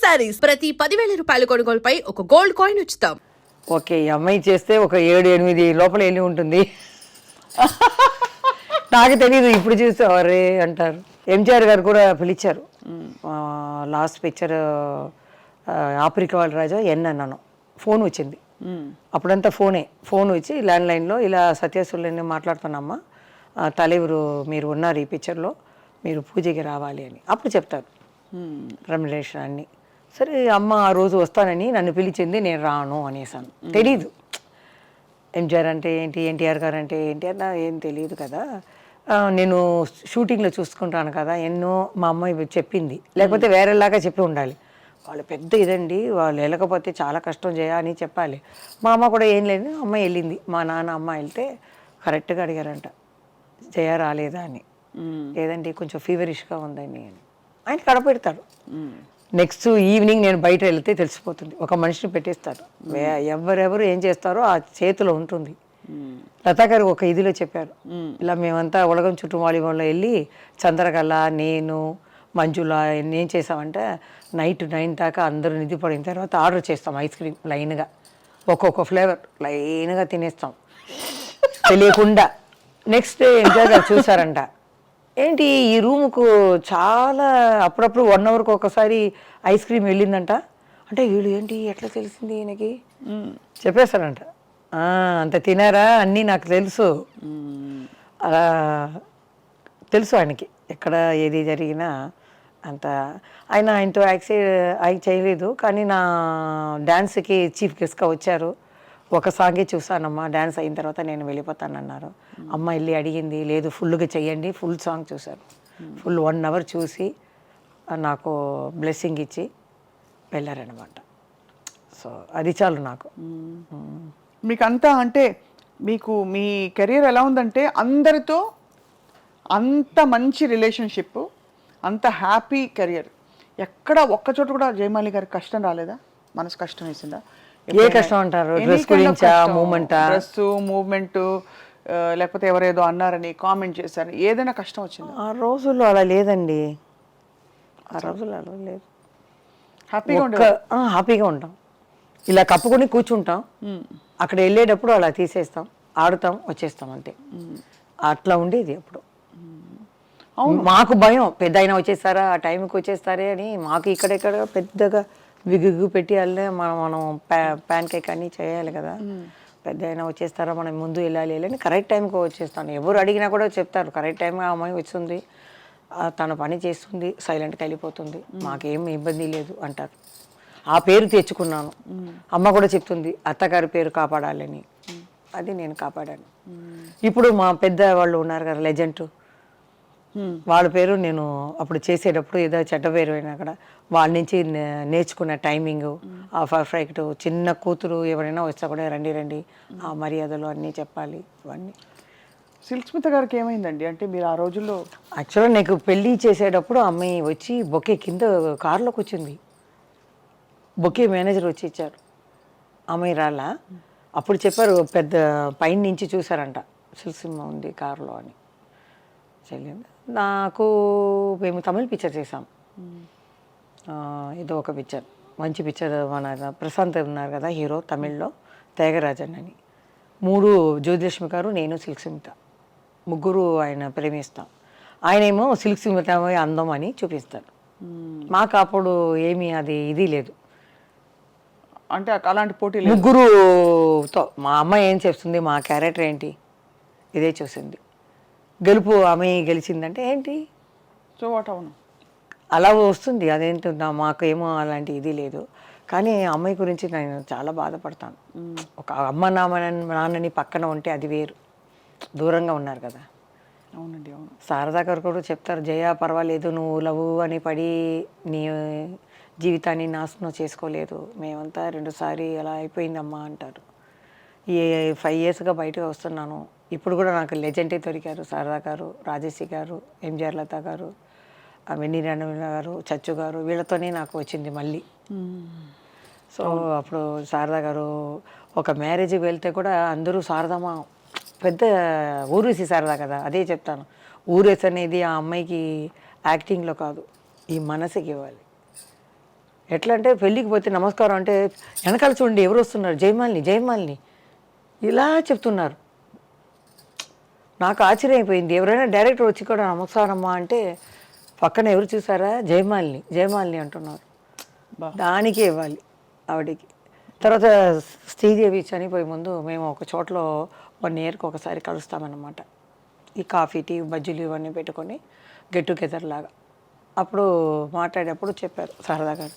శారీస్ ప్రతి 10,000 రూపాయల కొనుగోలుపై ఒక గోల్డ్ కాయిన్ ఉచితం. ఓకే, ఈ అమ్మాయి చేస్తే ఒక 7-8 లోపల వెళ్ళి ఉంటుంది. నాకు తెలీదు, ఇప్పుడు చూస్తే అరే అంటారు. ఎంజిఆర్ గారు కూడా పిలిచారు. లాస్ట్ పిక్చర్ ఆఫ్రికా వాళ్ళ రాజా అన్నాను, ఫోన్ వచ్చింది. అప్పుడంతా ఫోన్ వచ్చి ల్యాండ్లైన్లో ఇలా సత్యసుల్ని మాట్లాడుతున్నామ్మా, తలెవరు మీరు ఉన్నారు ఈ పిక్చర్లో, మీరు పూజకి రావాలి అని అప్పుడు చెప్తారు రెమ్యునరేషన్ అన్నీ. సరే అమ్మ ఆ రోజు వస్తానని నన్ను పిలిచింది, నేను రాను అనేసాను. తెలీదు ఎంజిఆర్ అంటే ఏంటి, ఎన్టీఆర్ గారు అంటే ఏంటి అన్న ఏం తెలియదు కదా, నేను షూటింగ్లో చూసుకుంటాను కదా, ఎన్నో మా అమ్మాయి చెప్పింది, లేకపోతే వేరేలాగా చెప్పి ఉండాలి. వాళ్ళు పెద్ద ఇదండి, వాళ్ళు వెళ్ళకపోతే చాలా కష్టం అని చెప్పాలి. మా అమ్మ కూడా ఏం లేదు, అమ్మాయి వెళ్ళింది. మా నాన్న అమ్మ వెళ్తే కరెక్ట్గా అడిగారంట, జయ రాలేదా అని. లేదండి కొంచెం ఫీవరిష్గా ఉందని ఆయన కడపెడతారు. నెక్స్ట్ ఈవినింగ్ నేను బయట వెళ్తే తెలిసిపోతుంది, ఒక మనిషిని పెట్టేస్తారు. ఎవరెవరు ఏం చేస్తారో ఆ చేతిలో ఉంటుంది. లతా గారు ఒక ఇదిలో చెప్పారు, ఇలా మేమంతా ఉలగం చుట్టూ వాలీబాల్లో వెళ్ళి చంద్రకళ, నేను, మంజుల ఏం చేసామంటే నైట్ 9 దాకా అందరూ నిధి పడిన తర్వాత ఆర్డర్ చేస్తాం ఐస్ క్రీమ్ లైన్గా, ఒక్కొక్క ఫ్లేవర్ లైన్గా తినేస్తాం తెలియకుండా. నెక్స్ట్ డే ఎంజాయ్ గారు చూసారంట, ఏంటి ఈ రూముకు చాలా అప్పుడప్పుడు 1 అవర్కి ఒకసారి ఐస్ క్రీమ్ వెళ్ళిందంట. అంటే వీళ్ళు ఏంటి ఎట్లా తెలిసింది ఈయనకి చెప్పేశారంట. అంత తినారా అన్నీ నాకు తెలుసు, అలా తెలుసు ఆయనకి ఎక్కడ ఏది జరిగినా అంత. ఆయనతో యాక్ట్ చేయలేదు, కానీ నా డ్యాన్స్కి చీఫ్ గెస్ట్గా వచ్చారు. ఒక సాంగే చూసానమ్మా, డ్యాన్స్ అయిన తర్వాత నేను వెళ్ళిపోతానన్నారు. అమ్మ వెళ్ళి అడిగింది, లేదు ఫుల్గా చెయ్యండి, ఫుల్ సాంగ్ చూశారు. ఫుల్ 1 అవర్ చూసి నాకు బ్లెస్సింగ్ ఇచ్చి వెళ్ళారనమాట. సో అది చాలు నాకు. మీకు అంతా అంటే మీకు మీ కెరీర్ ఎలా ఉందంటే అందరితో అంత మంచి రిలేషన్షిప్, అంత హ్యాపీ కెరియర్, ఎక్కడ ఒక్కచోట కూడా జయమాలి గారికి కష్టం రాలేదా? మనసు కష్టం వేసిందా? ఏ కష్టం అంటారు? డ్రెస్ గురించా, మూవ్మెంట్, లేకపోతే ఎవరేదో అన్నారని కామెంట్ చేశారు, ఏదైనా కష్టం వచ్చింది? ఆ రోజుల్లో అలా లేదండి, ఆ రోజుల్లో అలా లేదు. హ్యాపీగా ఉంటాం, ఇలా కప్పుకొని కూర్చుంటాం. అక్కడ వెళ్ళేటప్పుడు అలా తీసేస్తాం, ఆడుతాం, వచ్చేస్తాం అంతే. అట్లా ఉండేది అప్పుడు. మాకు భయం, పెద్ద అయినా వచ్చేస్తారా, ఆ టైంకి వచ్చేస్తారే అని. మాకు ఇక్కడెక్కడ పెద్దగా విగ్గు పెట్టి వెళ్ళే మనం ప్యాన్ కేక్ అన్నీ చేయాలి కదా. పెద్ద అయినా వచ్చేస్తారా, మనం ముందు వెళ్ళాలి అని కరెక్ట్ టైంకి వచ్చేస్తాను. ఎవరు అడిగినా కూడా చెప్తారు, కరెక్ట్ టైంగా అమ్మాయి వస్తుంది, తన పని చేస్తుంది, సైలెంట్గా వెళ్ళిపోతుంది, మాకేం ఇబ్బంది లేదు అంటారు. ఆ పేరు తెచ్చుకున్నాను. అమ్మ కూడా చెప్తుంది అత్తగారి పేరు కాపాడాలని, అది నేను కాపాడాను. ఇప్పుడు మా పెద్ద వాళ్ళు ఉన్నారు కదా లెజెండ్, వాళ్ళ పేరు నేను అప్పుడు చేసేటప్పుడు ఏదో చెడ్డ పేరు అయినా కూడా వాళ్ళ నుంచి నేర్చుకున్న టైమింగ్, ఆ పర్ఫెక్ట్. చిన్న కూతురు ఎవరైనా వస్తా కూడా రండి రండి, ఆ మర్యాదలు అన్నీ చెప్పాలి. ఇవన్నీ సిల్క్ స్మిత గారికి ఏమైందండి? అంటే మీరు ఆ రోజుల్లో యాక్చువల్గా నాకు పెళ్ళి చేసేటప్పుడు అమ్మాయి వచ్చి బొకే కింద కారులోకి వచ్చింది, బొకే మేనేజర్ వచ్చి ఇచ్చారు, అమ్మాయి రాలా. అప్పుడు చెప్పారు, పెద్ద పైన నుంచి చూసారంట సిల్క్ సినిమా ఉంది కారులో అని. చెల్లింది నాకు. మేము తమిళ పిక్చర్ చేసాం, ఏదో ఒక పిక్చర్, మంచి పిక్చర్. మన ప్రశాంత్ ఉన్నారు కదా హీరో, తమిళ్లో త్యాగరాజన్ అని. 3 జ్యోతిలక్ష్మి గారు, నేను, సిల్క్ స్మిత, ముగ్గురు ఆయన ప్రేమిస్తాం. ఆయనేమో సిల్క్ స్మిత అందం అని చూపిస్తాడు. మాకు అప్పుడు ఏమీ అది ఇది లేదు, అంటే అలాంటి పోటీ ముగ్గురుతో. మా అమ్మాయి ఏం చేస్తుంది, మా క్యారెక్టర్ ఏంటి, ఇదే చూసింది. గెలుపు అమ్మాయి గెలిచిందంటే ఏంటి, సో వాట్ అవును అలా వస్తుంది. అదేంటో మాకు ఏమో అలాంటి ఇది లేదు. కానీ అమ్మాయి గురించి నేను చాలా బాధపడతాను. ఒక అమ్మ నాన్నని పక్కన ఉంటే అది వేరు, దూరంగా ఉన్నారు కదా. అవునండి, అవును. శారదా గారు కూడా చెప్తారు, జయ పర్వాలేదు, నువ్వు లవ్ అని పడి నీ జీవితాన్ని నాశనం చేసుకోలేదు, మేమంతా 2 సారి అలా అయిపోయిందమ్మా అంటారు. ఈ 5 ఇయర్స్గా బయటకు వస్తున్నాను, ఇప్పుడు కూడా నాకు లెజెండే దొరికారు. శారదా గారు, రాజేశ్రీ గారు, ఎంజిఆర్ లత గారు, వెన్నీ రణవీణ గారు, చచ్చు గారు, వీళ్ళతోనే నాకు వచ్చింది మళ్ళీ. సో అప్పుడు శారదా గారు ఒక మ్యారేజ్కి వెళ్తే కూడా అందరూ శారదమ్మ, పెద్ద ఊరేసి శారదా కదా. అదే చెప్తాను, ఊరేసి అనేది ఆ అమ్మాయికి యాక్టింగ్లో కాదు, ఈ మనసుకి ఇవ్వాలి. ఎట్లా అంటే పెళ్ళికి పోతే నమస్కారం అంటే వెనకాల చూడండి ఎవరు వస్తున్నారు, జయమాలిని జయమాలిని ఇలా చెప్తున్నారు. నాకు ఆశ్చర్యం అయిపోయింది. ఎవరైనా డైరెక్టర్ వచ్చి కూడా నమస్కారమ్మా అంటే పక్కన ఎవరు చూసారా, జయమాలిని జయమాలిని అంటున్నారు. దానికే ఇవ్వాలి ఆవిడకి. తర్వాత శ్రీదేవి చనిపోయే ముందు మేము ఒక చోట్లో 1 ఇయర్కి ఒకసారి కలుస్తామన్నమాట. ఈ కాఫీ టీ బజ్జీలు ఇవన్నీ పెట్టుకొని గెట్ టుగెదర్ లాగా. అప్పుడు మాట్లాడేటప్పుడు చెప్పారు శారదా గారు,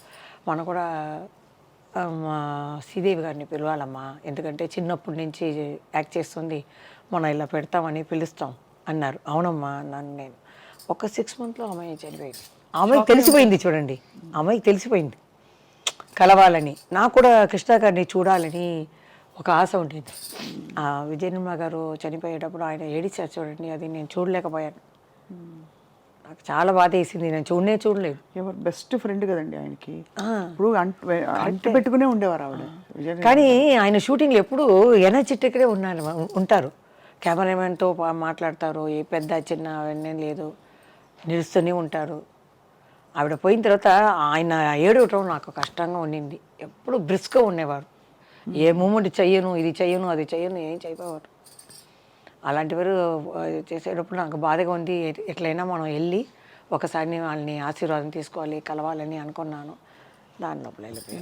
మనం కూడా మా శ్రీదేవి గారిని పిలవాలమ్మా, ఎందుకంటే చిన్నప్పటి నుంచి యాక్ట్ చేస్తుంది, మనం ఇలా పెడతామని పిలుస్తాం అన్నారు. అవునమ్మా అన్నాను నేను. ఒక 6 monthsలో అమ్మాయి చనిపోయింది. అమ్మాయికి తెలిసిపోయింది చూడండి, అమ్మాయికి తెలిసిపోయింది కలవాలని. నాకు కూడా కృష్ణ గారిని చూడాలని ఒక ఆశ ఉండేది. విజయనిర్మల గారు చనిపోయేటప్పుడు ఆయన ఏడిచారు చూడండి, అది నేను చూడలేకపోయాను. నాకు చాలా బాధ వేసింది, నేను చూడలేదు. ఎవరు బెస్ట్ ఫ్రెండ్ కదండి ఆయనకి. ఇప్పుడు అంటి పెట్టుకునే ఉండేవారు ఆవిడ. కానీ ఆయన షూటింగ్లో ఎప్పుడు ఎనర్జెటిక్గా ఉంటారు. కెమెరామెన్తో మాట్లాడతారు, ఏ పెద్ద చిన్న అవన్నీ లేదు, నిలుస్తూనే ఉంటారు. ఆవిడ పోయిన తర్వాత ఆయన ఏడవటం నాకు కష్టంగా ఉండింది. ఎప్పుడు బ్రిస్క్గా ఉండేవారు. ఏ మూమెంట్ చెయ్యను, ఇది చెయ్యను, అది చెయ్యను, ఏం చేయకపోవారు. అలాంటివారు చేసేటప్పుడు నాకు బాధగా ఉంది. ఎట్లయినా మనం వెళ్ళి ఒకసారి వాళ్ళని ఆశీర్వాదం తీసుకోవాలి, కలవాలని అనుకున్నాను. దాని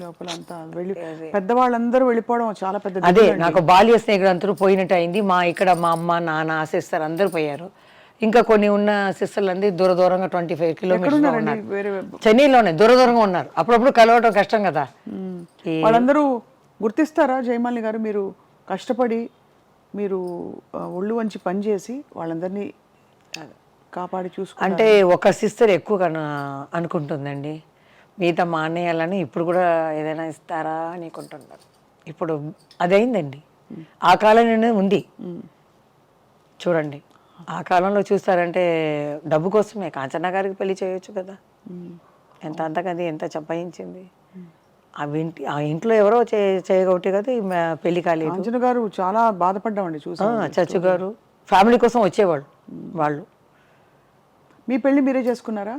లోపల అంతా వెళ్ళి పెద్దవాళ్ళందరూ వెళ్ళిపోవడం చాలా పెద్ద. అదే నాకు బాల్య స్నేహితులు అందరూ పోయినట్టు అయింది. ఇక్కడ మా అమ్మ నాన్న సిస్టర్ అందరూ పోయారు. ఇంకా కొన్ని ఉన్న సిస్టర్లు అందరూ దూరంగా 25 కిలోమీటర్స్ ఉన్నారు, చెన్నైలోనే దూరంగా ఉన్నారు. అప్పుడప్పుడు కలవటం కష్టం కదా. వాళ్ళందరూ గుర్తిస్తారా జయమాలిని గారు, మీరు కష్టపడి మీరు ఒళ్ళు వంచి పనిచేసి వాళ్ళందరినీ కాపాడి చూసుకుంటారు? అంటే ఒక సిస్టర్ ఎక్కువగా అనుకుంటుందండి, మిగతా మా అన్నయ్యాలని ఇప్పుడు కూడా ఏదైనా ఇస్తారా అని అనుకుంటున్నారు. ఇప్పుడు అదైందండి. ఆ కాలంలోనే ఉంది చూడండి. ఆ కాలంలో చూస్తారంటే డబ్బు కోసమే కాంచనా గారికి పెళ్లి చేయొచ్చు కదా. అంతకది ఎంత చంపాయించింది. ఆ ఇంట్లో ఎవరో చేయగొట్టి కదా పెళ్లి కాలేదు. కాంచన గారు చాలా బాధపడ్డామండి చూసి. చచ్చు గారు ఫ్యామిలీ కోసం వచ్చేవాళ్ళు వాళ్ళు. మీ పెళ్ళి మీరే చేసుకున్నారా,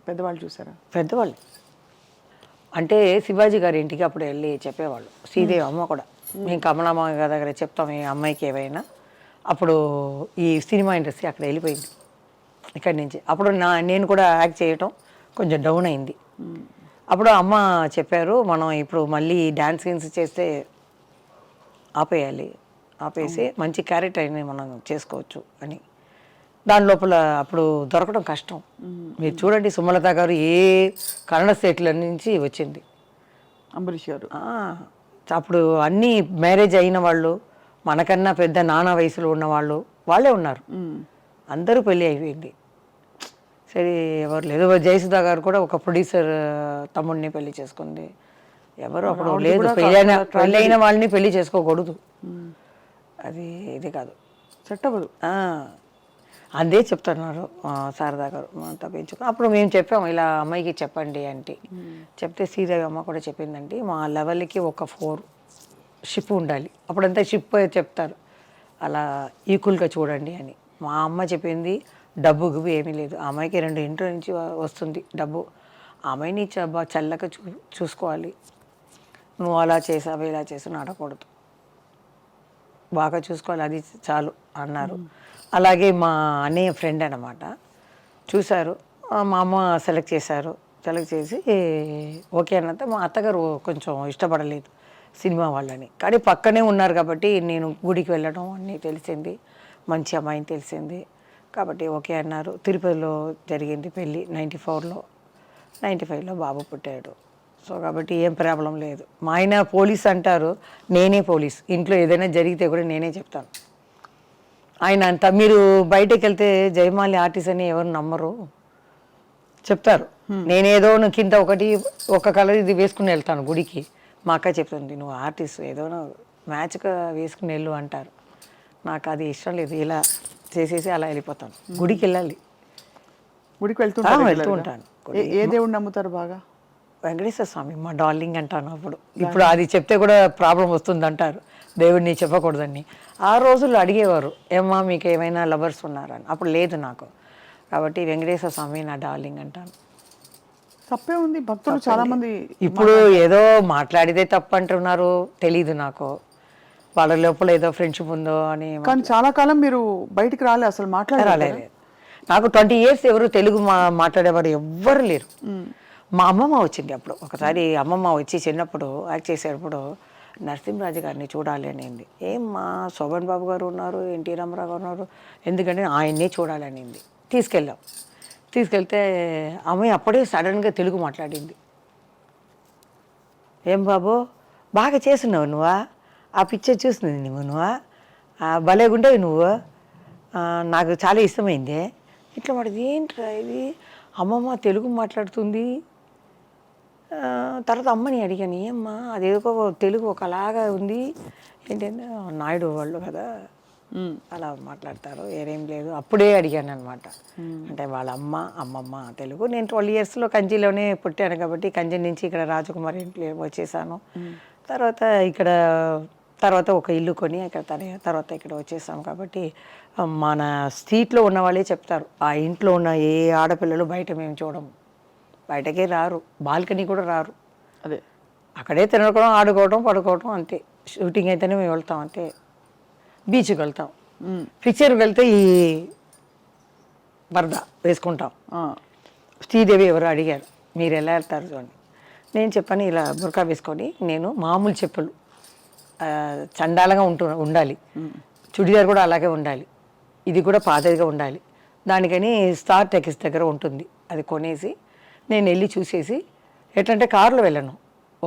పెద్దవాళ్ళు చూసారా? పెద్దవాళ్ళు అంటే శివాజీ గారి ఇంటికి అప్పుడు వెళ్ళి చెప్పేవాళ్ళు. శ్రీదేవి అమ్మ కూడా, మేము కమలమ్మ గారి దగ్గర చెప్తాం ఈ అమ్మాయికి ఏవైనా. అప్పుడు ఈ సినిమా ఇండస్ట్రీ అక్కడ వెళ్ళిపోయింది ఇక్కడి నుంచి. అప్పుడు నేను కూడా యాక్ట్ చేయటం కొంచెం డౌన్ అయింది. అప్పుడు అమ్మ చెప్పారు, మనం ఇప్పుడు మళ్ళీ డ్యాన్స్ సీన్స్ చేస్తే ఆపేసి మంచి క్యారెక్టర్ అయినా మనం చేసుకోవచ్చు అని. దాని లోపల అప్పుడు దొరకడం కష్టం. మీరు చూడండి, సుమలత గారు ఏ కన్నడ స్టేట్ల నుంచి వచ్చింది, అంబరీష్ గారు. అప్పుడు అన్నీ మ్యారేజ్ అయిన వాళ్ళు, మనకన్నా పెద్ద నానా వయసులో ఉన్నవాళ్ళు వాళ్ళే ఉన్నారు. అందరూ పెళ్ళి అయిపోయింది. సరే ఎవరు లేదు. జయసుధా గారు కూడా ఒక ప్రొడ్యూసర్ తమ్ముడిని పెళ్లి చేసుకుంది. ఎవరు అప్పుడు లేదు, పెళ్ళైన వాళ్ళని పెళ్లి చేసుకోకూడదు, అది ఇది కాదు, చట్టబదు. అదే చెప్తున్నారు శారదా గారు తప్పించుకుని. అప్పుడు మేము చెప్పాము ఇలా అమ్మాయికి చెప్పండి అంటే, చెప్తే శ్రీదేవి అమ్మ కూడా చెప్పిందండి, మా లెవెల్కి ఒక 4 షిప్ ఉండాలి. అప్పుడంతా షిప్ చెప్తారు, అలా ఈక్వల్గా చూడండి అని. మా అమ్మ చెప్పింది, డబ్బు గిబ్బు ఏమీ లేదు, ఆ అమ్మాయికి 2 ఇంట్లో నుంచి వస్తుంది డబ్బు, ఆ అమ్మాయిని చల్లగా చూసుకోవాలి, నువ్వు అలా చేసావు ఇలా చేసావు నడకూడదు, బాగా చూసుకోవాలి, అది చాలు అన్నారు. అలాగే మా అన్నయ్య ఫ్రెండ్ అనమాట చూశారు, మా అమ్మ సెలెక్ట్ చేశారు. సెలెక్ట్ చేసి ఓకే అన్నంత మా అత్తగారు కొంచెం ఇష్టపడలేదు సినిమా వాళ్ళని, కానీ పక్కనే ఉన్నారు కాబట్టి నేను గుడికి వెళ్ళడం అన్నీ తెలిసింది, మంచి అమ్మాయిని తెలిసింది కాబట్టి ఓకే అన్నారు. తిరుపతిలో జరిగింది పెళ్ళి 94లో, 95లో బాబు పుట్టాడు. సో కాబట్టి ఏం ప్రాబ్లం లేదు. మా ఆయన పోలీస్ అంటారు, నేనే పోలీస్, ఇంట్లో ఏదైనా జరిగితే కూడా నేనే చెప్తాను. ఆయన అంతా మీరు బయటకు వెళ్తే జయమాలి ఆర్టిస్ట్ అని ఎవరు నమ్మరు, చెప్తారు. నేనేదో కింద ఒక కలర్ ఇది వేసుకుని వెళ్తాను గుడికి, మా అక్క చెప్తుంది నువ్వు ఆర్టిస్ట్ ఏదో మ్యాచ్గా వేసుకుని వెళ్ళు అంటారు. నాకు అది ఇష్టం లేదు, ఇలా చేసేసి అలా వెళ్ళిపోతాను. గుడికి వెళ్ళాలి, గుడికి వెళ్తూ ఉంటాను. ఏ దేవుడిని నమ్ముతారు బాగా? వెంకటేశ్వర స్వామి మా డార్లింగ్ అంటాను. ఇప్పుడు అది చెప్తే కూడా ప్రాబ్లం వస్తుంది అంటారు, దేవుడిని చెప్పకూడదని. ఆ రోజుల్లో అడిగేవారు, ఏమ్మా మీకు ఏమైనా లవర్స్ ఉన్నారని. అప్పుడు లేదు నాకు, కాబట్టి వెంకటేశ్వర స్వామి నా డార్లింగ్ అంటాను. తప్పే ఉంది, భక్తులు చాలా మంది ఇప్పుడు ఏదో మాట్లాడితే తప్పు అంటున్నారు, తెలీదు నాకు. వాళ్ళ లోపల ఏదో ఫ్రెండ్షిప్ ఉందో అని. కానీ చాలా కాలం మీరు బయటికి రాలే, అసలు మాట్లాడాలి. నాకు 20 years ఎవరు తెలుగు మాట్లాడేవారు ఎవ్వరు లేరు. మా అమ్మమ్మ వచ్చింది అప్పుడు ఒకసారి. అమ్మమ్మ వచ్చి చిన్నప్పుడు యాక్ట్ చేసేటప్పుడు నరసింహరాజు గారిని చూడాలి అనింది. మా శోభన్ బాబు గారు ఉన్నారు, ఎన్టీ రామారావు గారు ఉన్నారు, ఎందుకంటే ఆయన్నే చూడాలి అనింది. తీసుకెళ్తే అమ్మాయి అప్పుడే సడన్గా తెలుగు మాట్లాడింది. ఏం బాబు బాగా చేస్తున్నావు నువ్వా, ఆ పిక్చర్ చూస్తుంది నువ్వా, భలేగుండేవి నువ్వు, నాకు చాలా ఇష్టమైంది. ఇట్లా పడింది. ఏంట్రా ఇది, అమ్మమ్మ తెలుగు మాట్లాడుతుంది. తర్వాత అమ్మని అడిగాను, ఏమ్మా అదేదో తెలుగు ఒకలాగా ఉంది ఏంటంటే, నాయుడు వాళ్ళు కదా అలా మాట్లాడతారు, ఏరేం లేదు. అప్పుడే అడిగాను అనమాట. అంటే వాళ్ళ అమ్మమ్మ తెలుగు. నేను 12 yearsలో కంచిలోనే పుట్టాను కాబట్టి కంచి నుంచి ఇక్కడ రాజకుమారి ఇంట్లో వచ్చేసాను. తర్వాత ఒక ఇల్లు కొని తర్వాత ఇక్కడ వచ్చేసాం కాబట్టి మన స్ట్రీట్లో ఉన్న వాళ్ళే చెప్తారు, ఆ ఇంట్లో ఉన్న ఏ ఆడపిల్లలు బయట మేము చూడము, బయటకే రారు, బాల్కనీ కూడా రారు. అదే అక్కడే తినడం, ఆడుకోవడం, పడుకోవడం అంతే. షూటింగ్ అయితేనే మేము వెళ్తాం అంతే. బీచ్కి వెళ్తాం, పిక్చర్కి వెళ్తే ఈ వరద వేసుకుంటాం. శ్రీదేవి ఎవరు అడిగారు మీరు ఎలా వెళ్తారు చూడండి. నేను చెప్పాను, ఇలా బుర్కా వేసుకొని నేను మామూలు చెప్పులు చండాలంగా ఉండాలి, చుడిదార్ కూడా అలాగే ఉండాలి, ఇది కూడా పాతదిగా ఉండాలి. దానికని స్టార్ టెక్స్ దగ్గర ఉంటుంది, అది కొనేసి నేను వెళ్ళి చూసేసి, ఎట్లంటే కారులో వెళ్ళను,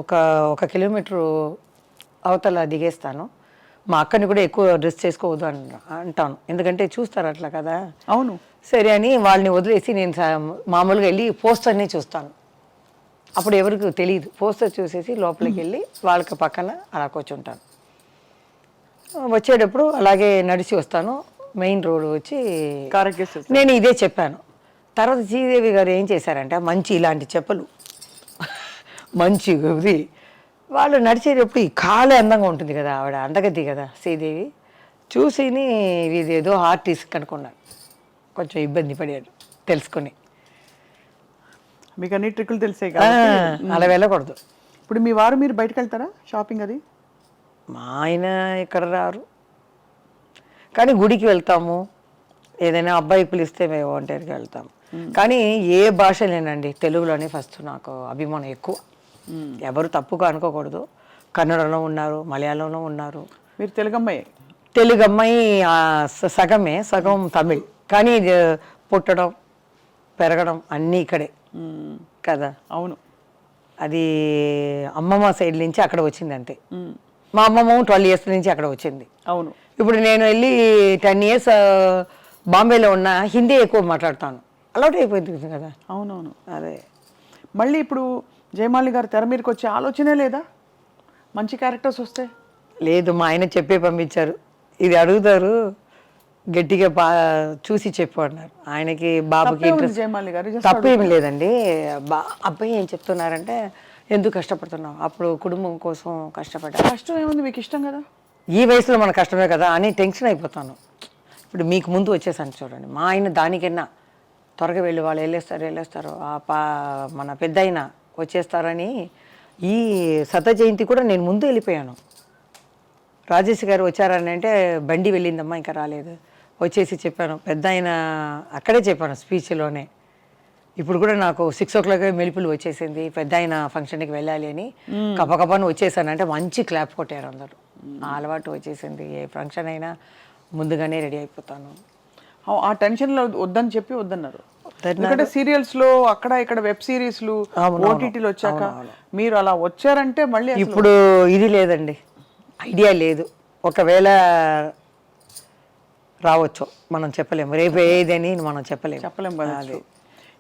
ఒక కిలోమీటరు అవతల దిగేస్తాను. మా అక్కని కూడా ఎక్కువ డ్రెస్ చేసుకోవద్దు అంటాను, ఎందుకంటే చూస్తారు అట్లా కదా. అవును, సరే అని వాళ్ళని వదిలేసి నేను మామూలుగా వెళ్ళి పోస్టర్ని చూస్తాను. అప్పుడు ఎవరికి తెలియదు, పోస్టర్ చూసేసి లోపలికి వెళ్ళి వాళ్ళకి పక్కన అలా కూర్చుంటాను. వచ్చేటప్పుడు అలాగే నడిచి వస్తాను, మెయిన్ రోడ్ వచ్చి నేను ఇదే చెప్పాను. తర్వాత శ్రీదేవి గారు ఏం చేశారంటే, మంచి ఇలాంటి చెప్పులు మంచి ఇది వాళ్ళు నడిచేటప్పుడు ఈ కాలే అందంగా ఉంటుంది కదా, ఆవిడ అందగద్ది కదా శ్రీదేవి, చూసిని ఇదేదో ఆర్టిస్ట్ కనుక్కున్నాను. కొంచెం ఇబ్బంది పడాడు తెలుసుకుని. మీకు అన్ని ట్రిక్కులు తెలిసే అలా వెళ్ళకూడదు. ఇప్పుడు మీ వారు మీరు బయటకు వెళ్తారా షాపింగ్ అది? మా ఆయన ఇక్కడ రారు, కానీ గుడికి వెళ్తాము, ఏదైనా అబ్బాయి పిలిస్తే మేము ఒంటరికి వెళ్తాము. కానీ ఏ భాషలేనండి, తెలుగులోనే ఫస్ట్ నాకు అభిమానం ఎక్కువ. ఎవరు తప్పుగా అనుకోకూడదు, కన్నడలో ఉన్నారు, మలయాళంలో ఉన్నారు. మీరు తెలుగు అమ్మాయి సగం తమిళ్, కానీ పుట్టడం పెరగడం అన్నీ ఇక్కడే కదా. అవును, అది అమ్మమ్మ సైడ్ నుంచి అక్కడ వచ్చింది అంతే. మా అమ్మమ్మ 12 years నుంచి అక్కడ వచ్చింది. అవును, ఇప్పుడు నేను వెళ్ళి 10 years బాంబేలో ఉన్న హిందీ ఎక్కువ మాట్లాడతాను, అలవాటు అయిపోయింది కదా. అవునవును. అదే మళ్ళీ ఇప్పుడు జయమాలి గారు తెర మీదకి వచ్చే ఆలోచనే లేదా, మంచి క్యారెక్టర్స్ వస్తే? లేదు, మా ఆయన చెప్పే పంపించారు, ఇది అడుగుతారు గట్టిగా చూసి చెప్పు అన్నారు. ఆయనకి బాబుకి జయమాలి గారు తప్పు ఏమి లేదండి. అబ్బాయి ఏం చెప్తున్నారంటే, ఎందుకు కష్టపడుతున్నావు, అప్పుడు కుటుంబం కోసం కష్టపడ్డా. కష్టం ఏముంది, మీకు ఇష్టం కదా, ఈ వయసులో మన కష్టమే కదా అని టెన్షన్ అయిపోతాను. ఇప్పుడు మీకు ముందు వచ్చేసాను చూడండి, మా ఆయన దానికన్నా త్వరగా వెళ్ళి వాళ్ళు వెళ్ళేస్తారు, మన పెద్ద ఆయన వచ్చేస్తారని ఈ శత జయంతి కూడా నేను ముందు వెళ్ళిపోయాను. రాజేష్ గారు వచ్చారని అంటే బండి వెళ్ళిందమ్మా ఇంకా రాలేదు, వచ్చేసి చెప్పాను, పెద్ద ఆయన అక్కడే చెప్పాను స్పీచ్లోనే. ఇప్పుడు కూడా నాకు 6 o'clock మెలుపులు వచ్చేసింది, పెద్ద ఆయన ఫంక్షన్కి వెళ్ళాలి అని కపకపని వచ్చేసాను అంటే మంచి క్లాప్ కొట్టారు అందరూ. ఆ అలవాటు వచ్చేసింది, ఏ ఫంక్షన్ అయినా ముందుగానే రెడీ అయిపోతాను. ఆ టెన్షన్లో వద్దని చెప్పి వద్దన్నారు. ఎందుకంటే సీరియల్స్ లో అక్కడ ఇక్కడ వెబ్ సిరీస్లు ఓటీటీలు వచ్చాక మీరు అలా వచ్చారంటే మళ్ళీ ఇప్పుడు ఇది లేదండి, ఐడియా లేదు. ఒకవేళ రావచ్చు, మనం చెప్పలేము, రేపు ఏదని మనం చెప్పలేము కదా.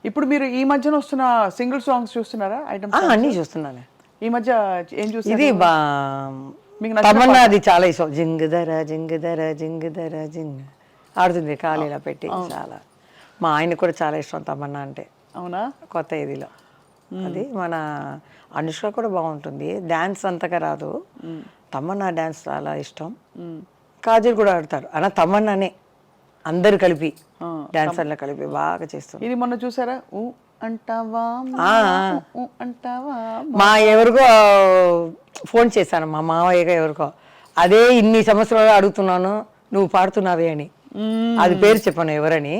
ఇప్పుడు మీరు ఈ మధ్యన వస్తున్న సింగిల్ సాంగ్స్ చూస్తున్నారా? ఐటమ్స్ అన్నీ చూస్తున్నాను. ఈ మధ్య ఏం చూస్తున్నారు? ఇది తమన్నా, అది చాలా ఇష్టం. జింగదర జింగదర జింగదర జింగ్ ఆడుతుంది ఖాళీలా పెట్టి, చాలా. మా ఆయన కూడా చాలా ఇష్టం తమన్నా అంటే. అవునా? కొత్త ఇదిలో అది మన అనుష్క కూడా బాగుంటుంది, డ్యాన్స్ అంతగా రాదు, తమన్నా డ్యాన్స్ చాలా ఇష్టం. కాజల్ కూడా ఆడతారు, అలా తమన్నానే అందరు కలిపి డాన్సర్లు కలిపి బాగా చేస్తారు. ఇది మొన్న చూసారా, అంటావా అంటావా మా ఎవరికో ఫోన్ చేశాను మా మావయ్యగా ఎవరికో అదే ఇన్ని సంవత్సరాలు అడుగుతున్నాను నువ్వు పాడుతున్నావే అని. అది పేరు చెప్పాను ఎవరని.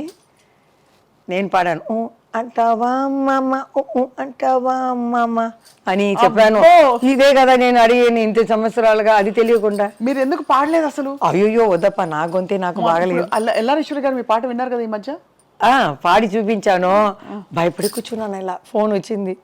నేను పాడాను ఊ అంటావా మామ ఊ అంటావా మామ అని చెప్పాను. ఇదే కదా నేను అడిగాను ఇంత సంవత్సరాలుగా, అది తెలియకుండా. మీరు ఎందుకు పాడలేదు అసలు? అయ్యో వద్దప్ప, నా గొంతే నాకు బాగలేదు. ఎల్లారేశ్వరి గారు మీ పాట విన్నారు కదా ఈ మధ్య? పాడి చూపించాను, భయపడి కూర్చున్నాను. ఇలా ఫోన్ వచ్చింది,